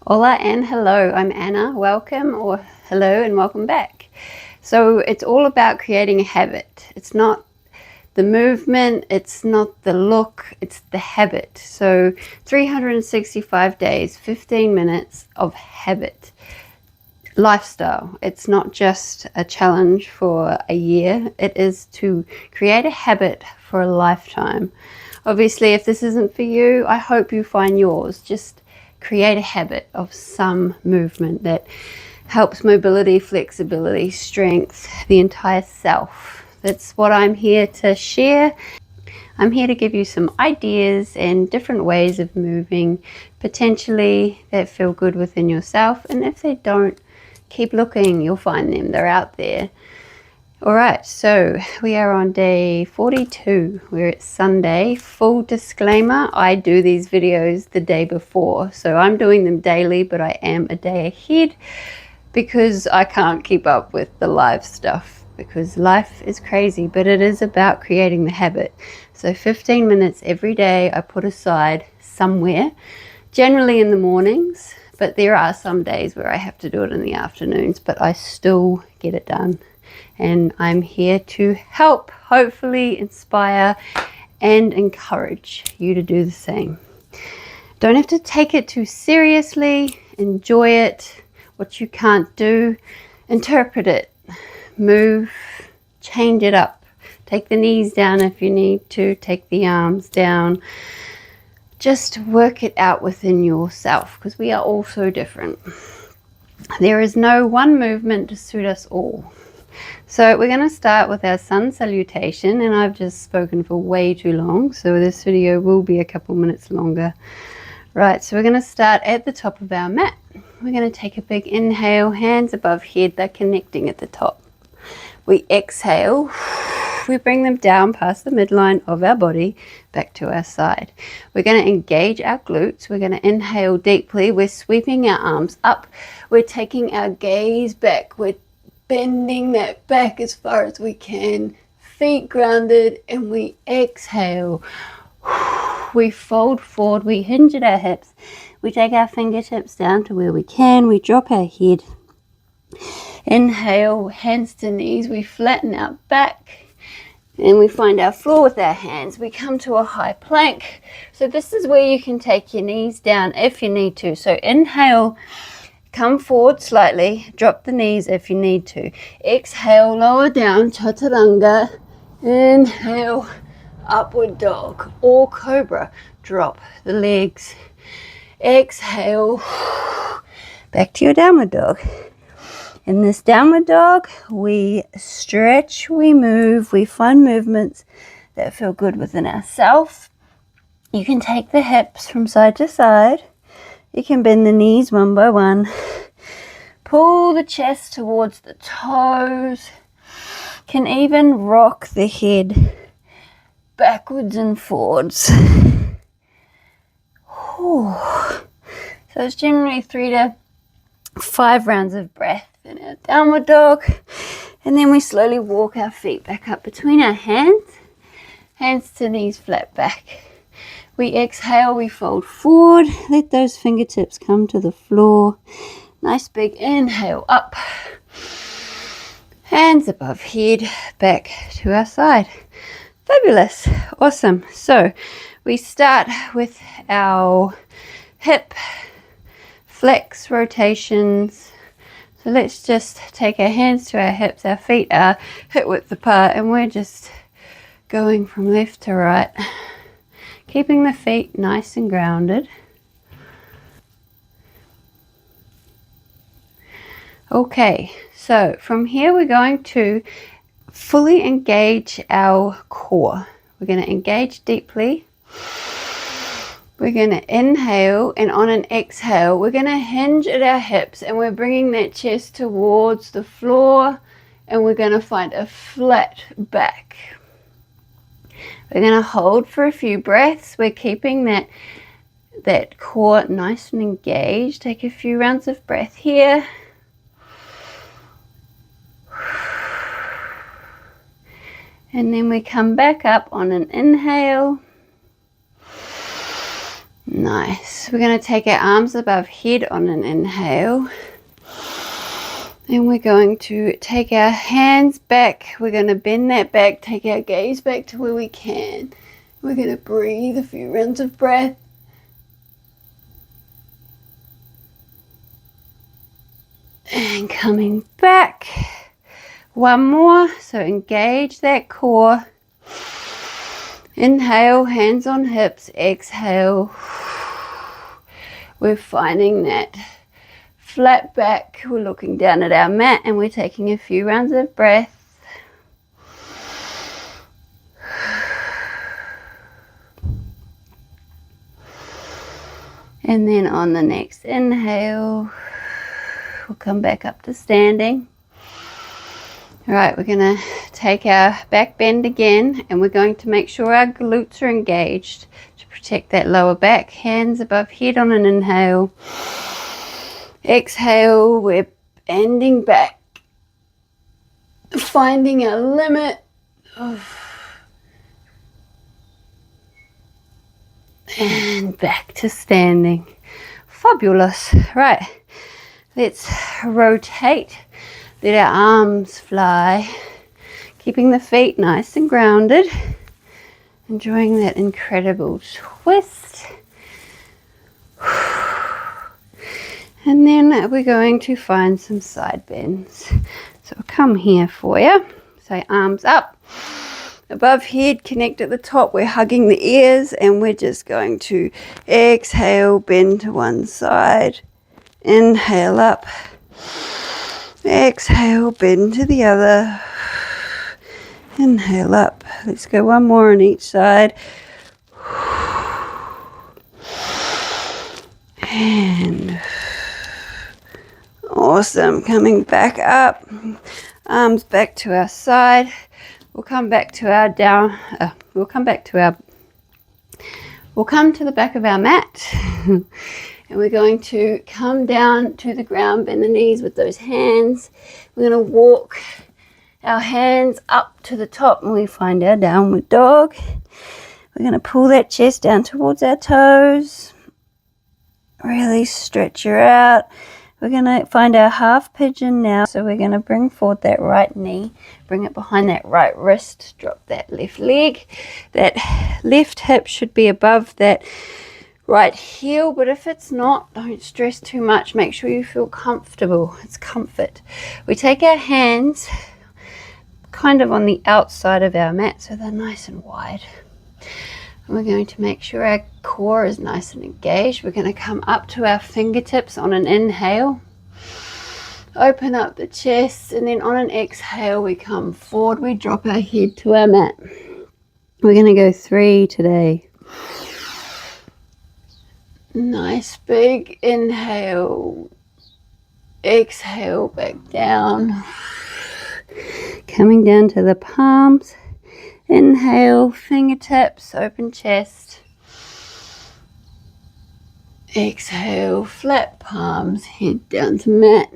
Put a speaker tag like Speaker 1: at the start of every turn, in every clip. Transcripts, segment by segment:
Speaker 1: Hola and hello, I'm Anna. Welcome, or hello and welcome back. So it's all about creating a habit. It's not the movement, it's not the look, it's the habit. So 365 days, 15 minutes of habit. Lifestyle. It's not just a challenge for a year, it is to create a habit for a lifetime. Obviously, if this isn't for you, I hope you find yours. Just create a habit of some movement that helps mobility, flexibility, strength, the entire self. That's what I'm here to share. I'm here to give you some ideas and different ways of moving, potentially that feel good within yourself. And if they don't, keep looking, you'll find them. They're out there. All right, so we are on day 42. We're at Sunday. Full disclaimer, I do these videos the day before. So I'm doing them daily, but I am a day ahead because I can't keep up with the live stuff because life is crazy, but it is about creating the habit. So 15 minutes every day I put aside somewhere, generally in the mornings, but there are some days where I have to do it in the afternoons, but I still get it done. And I'm here to help, hopefully inspire and encourage you to do the same. Don't have to take it too seriously. Enjoy it. What you can't do, interpret it. Move, change it up. Take the knees down if you need to. Take the arms down. Just work it out within yourself because we are all so different. There is no one movement to suit us all. So we're going to start with our sun salutation, and I've just spoken for way too long, so this video will be a couple minutes longer. Right, so we're going to start at the top of our mat. We're going to take a big inhale, hands above head, they're connecting at the top. We exhale, we bring them down past the midline of our body, back to our side. We're going to engage our glutes, we're going to inhale deeply, we're sweeping our arms up, we're taking our gaze back, we're bending that back as far as we can, feet grounded, and we exhale. We fold forward, we hinge at our hips, we take our fingertips down to where we can, we drop our head. Inhale, hands to knees, we flatten our back, and we find our floor with our hands. We come to a high plank. So this is where you can take your knees down if you need to. So inhale, come forward slightly, drop the knees if you need to. Exhale, lower down, chaturanga. Inhale, upward dog or cobra. Drop the legs. Exhale, back to your downward dog. In this downward dog, we stretch, we move, we find movements that feel good within ourselves. You can take the hips from side to side. You can bend the knees one by one. Pull the chest towards the toes. Can even rock the head backwards and forwards. Whew. So it's generally 3 to 5 rounds of breath in our downward dog. And then we slowly walk our feet back up between our hands. Hands to knees flat back. We exhale, we fold forward. Let those fingertips come to the floor. Nice big inhale up. Hands above head, back to our side. Fabulous. Awesome. So we start with our hip flex rotations. So let's just take our hands to our hips. Our feet are hip width apart, and we're just going from left to right, keeping the feet nice and grounded. Okay, so from here we're going to fully engage our core. We're going to engage deeply. We're going to inhale, and on an exhale, we're going to hinge at our hips, and we're bringing that chest towards the floor, and we're going to find a flat back. We're going to hold for a few breaths. We're keeping that core nice and engaged. Take a few rounds of breath here. And then we come back up on an inhale. Nice. We're going to take our arms above head on an inhale. And we're going to take our hands back. We're going to bend that back, take our gaze back to where we can. We're going to breathe a few rounds of breath. And coming back. One more. So engage that core. Inhale, hands on hips. Exhale. We're finding that flat back. We're looking down at our mat and we're taking a few rounds of breath. And then on the next inhale, we'll come back up to standing. All right, we're going to take our back bend again and we're going to make sure our glutes are engaged to protect that lower back. Hands above head on an inhale. Exhale, we're bending back, finding our limit. And back to standing. Fabulous. Right, let's rotate. Let our arms fly, keeping the feet nice and grounded. Enjoying that incredible twist. And then we're going to find some side bends. So I'll come here for you. So arms up, above head, connect at the top. We're hugging the ears and we're just going to exhale, bend to one side. Inhale up. Exhale, bend to the other. Inhale up. Let's go one more on each side. And awesome. Coming back up. Arms back to our side. We'll come back to our we'll come to the back of our mat. And we're going to come down to the ground, bend the knees with those hands. We're going to walk our hands up to the top and we find our downward dog. We're going to pull that chest down towards our toes. Really stretch her out. We're going to find our half pigeon now. So we're going to bring forward that right knee, bring it behind that right wrist, drop that left leg. That left hip should be above that right heel, but if it's not, don't stress too much. Make sure you feel comfortable. It's comfort. We take our hands kind of on the outside of our mat so they're nice and wide. And we're going to make sure our core is nice and engaged. We're going to come up to our fingertips on an inhale. Open up the chest, and then on an exhale we come forward. We drop our head to our mat. We're going to go 3 today. Nice big inhale. Exhale back down. Coming down to the palms. Inhale, fingertips, open chest. Exhale, flat palms, head down to mat.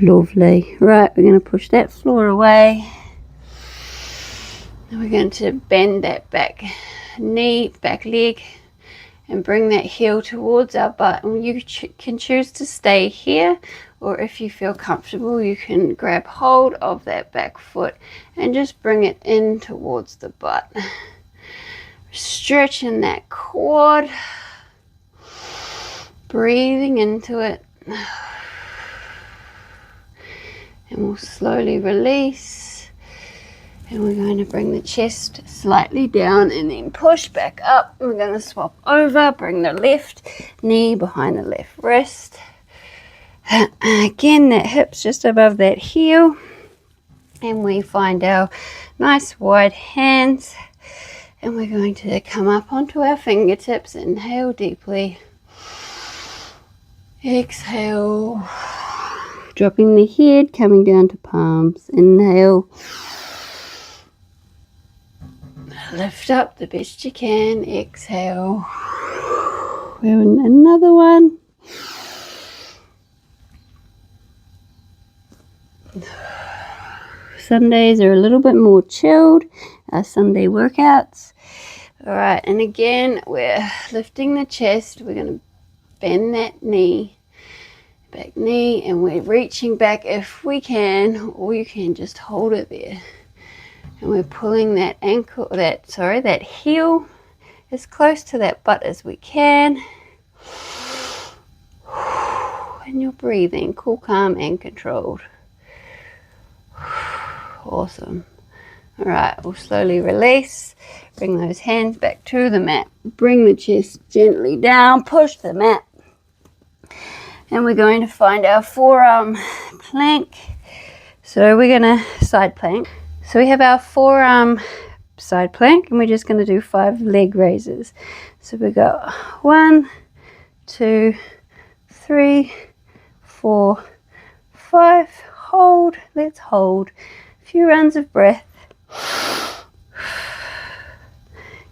Speaker 1: Lovely. Right, we're going to push that floor away. And we're going to bend that back knee, back leg, and bring that heel towards our butt. And you can choose to stay here, or if you feel comfortable, you can grab hold of that back foot and just bring it in towards the butt. Stretching that quad, breathing into it, and we'll slowly release. And we're going to bring the chest slightly down and then push back up. We're going to swap over, bring the left knee behind the left wrist. Again, that hip's just above that heel. And we find our nice wide hands. And we're going to come up onto our fingertips. Inhale deeply. Exhale. Dropping the head, coming down to palms. Inhale. Lift up the best you can. Exhale. And another one. Sundays are a little bit more chilled, our Sunday workouts. All right, and again, we're lifting the chest. We're going to bend that knee, back knee, and we're reaching back if we can, or you can just hold it there. And we're pulling that ankle, that heel as close to that butt as we can. And you're breathing, cool, calm, and controlled. Awesome. All right, we'll slowly release. Bring those hands back to the mat. Bring the chest gently down, push the mat. And we're going to find our forearm plank. So we're going to side plank. So we have our forearm side plank, and we're just going to do 5 leg raises. So we got 1, 2, 3, 4, 5. Hold. Let's hold. A few rounds of breath.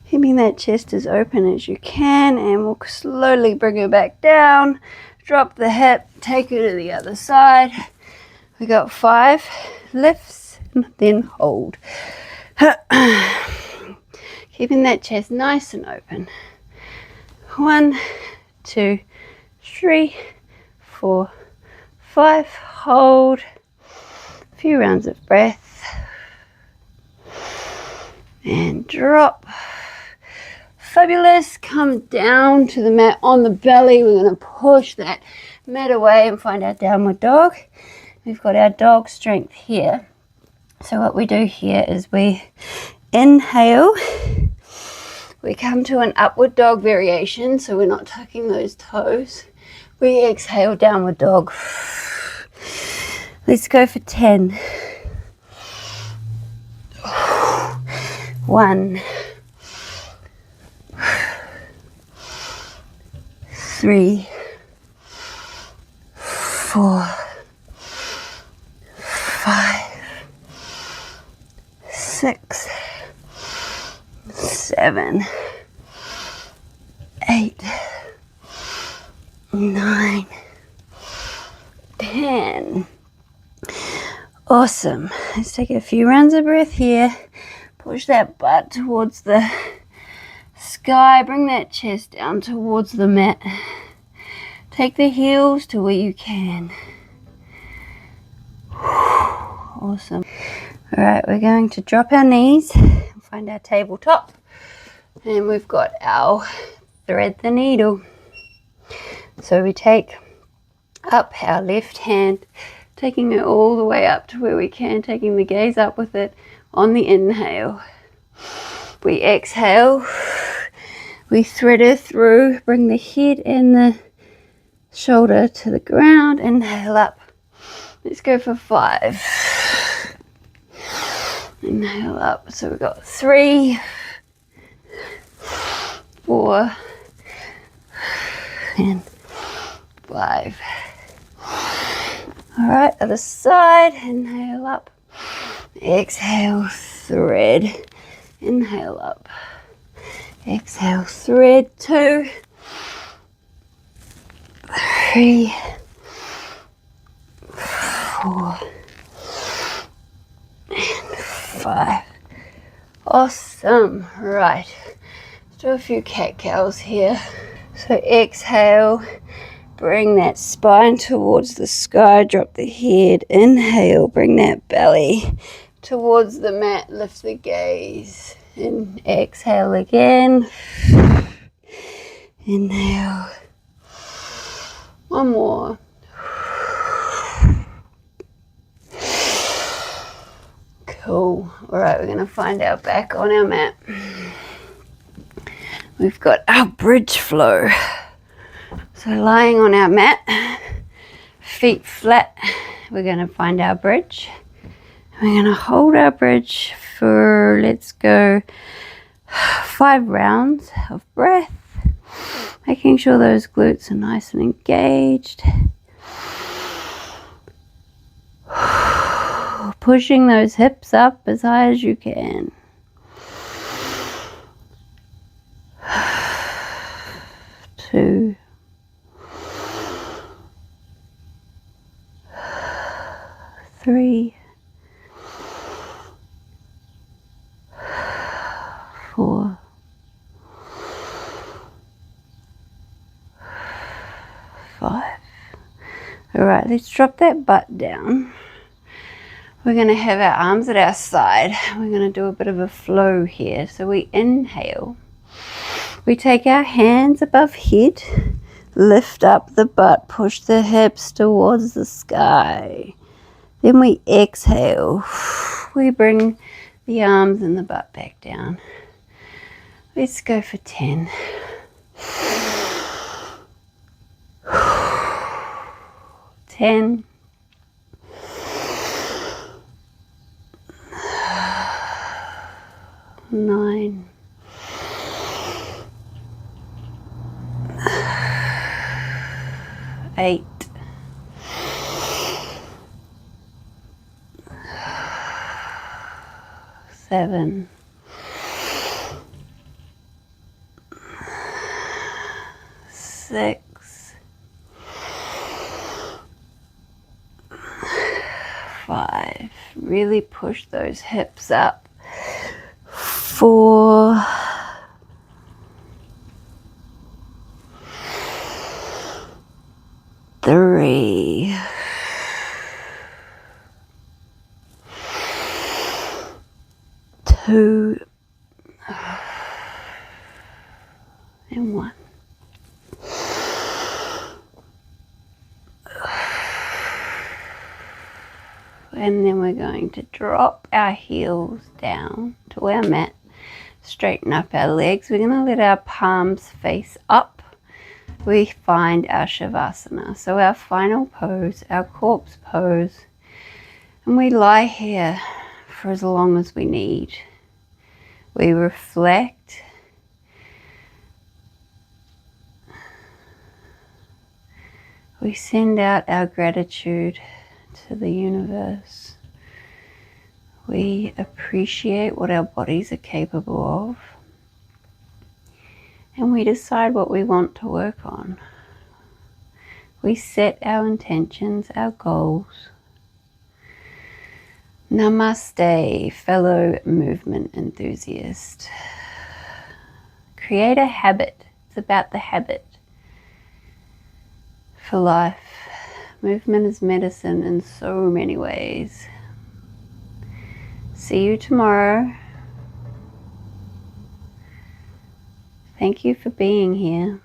Speaker 1: Keeping that chest as open as you can, and we'll slowly bring her back down. Drop the hip, take her to the other side. We got 5 lifts, and then hold. Keeping that chest nice and open. 1, 2, 3, 4, 5. Hold. A few rounds of breath. And drop. Fabulous. Come down to the mat on the belly. We're going to push that mat away and find our downward dog. We've got our dog strength here. So what we do here is we inhale. We come to an upward dog variation, so we're not tucking those toes. We exhale, downward dog. Let's go for 10. 1, 3, 4, 5, 6, 7, 8, 9, 10. Awesome. Let's take a few rounds of breath here. Push that butt towards the sky. Bring that chest down towards the mat. Take the heels to where you can. Awesome. All right, we're going to drop our knees and find our tabletop. And we've got our thread the needle. So we take up our left hand, taking it all the way up to where we can, taking the gaze up with it on the inhale. We exhale. We thread her through, bring the head and the shoulder to the ground. Inhale up. Let's go for 5. Inhale up. So we've got 3, 4, and 5. All right, other side. Inhale up. Exhale, thread. Inhale up. Exhale, thread. 2, 3, 4, and 5. Awesome. Right. Let's do a few cat cows here. So exhale. Bring that spine towards the sky. Drop the head. Inhale. Bring that belly towards the mat. Lift the gaze. And exhale again. Inhale. One more. Cool. All right, we're going to find our back on our mat. We've got our bridge flow. So lying on our mat, feet flat, we're going to find our bridge. We're going to hold our bridge for, let's go, 5 rounds of breath. Making sure those glutes are nice and engaged. Pushing those hips up as high as you can. 2, 3, 4, Alright, let's drop that butt down. We're going to have our arms at our side. We're going to do a bit of a flow here. So we inhale. We take our hands above head, lift up the butt, push the hips towards the sky. Then we exhale. We bring the arms and the butt back down. Let's go for 10. 10. 9. 8. 7. 6. 5. Really push those hips up. 4. 3. 2. And 1. And then we're going to drop our heels down to our mat. Straighten up our legs. We're going to let our palms face up. We find our Savasana. So our final pose, our corpse pose. And we lie here for as long as we need. We reflect. We send out our gratitude to the universe. We appreciate what our bodies are capable of. And we decide what we want to work on. We set our intentions, our goals. Namaste, fellow movement enthusiast. Create a habit. It's about the habit for life. Movement is medicine in so many ways. See you tomorrow. Thank you for being here.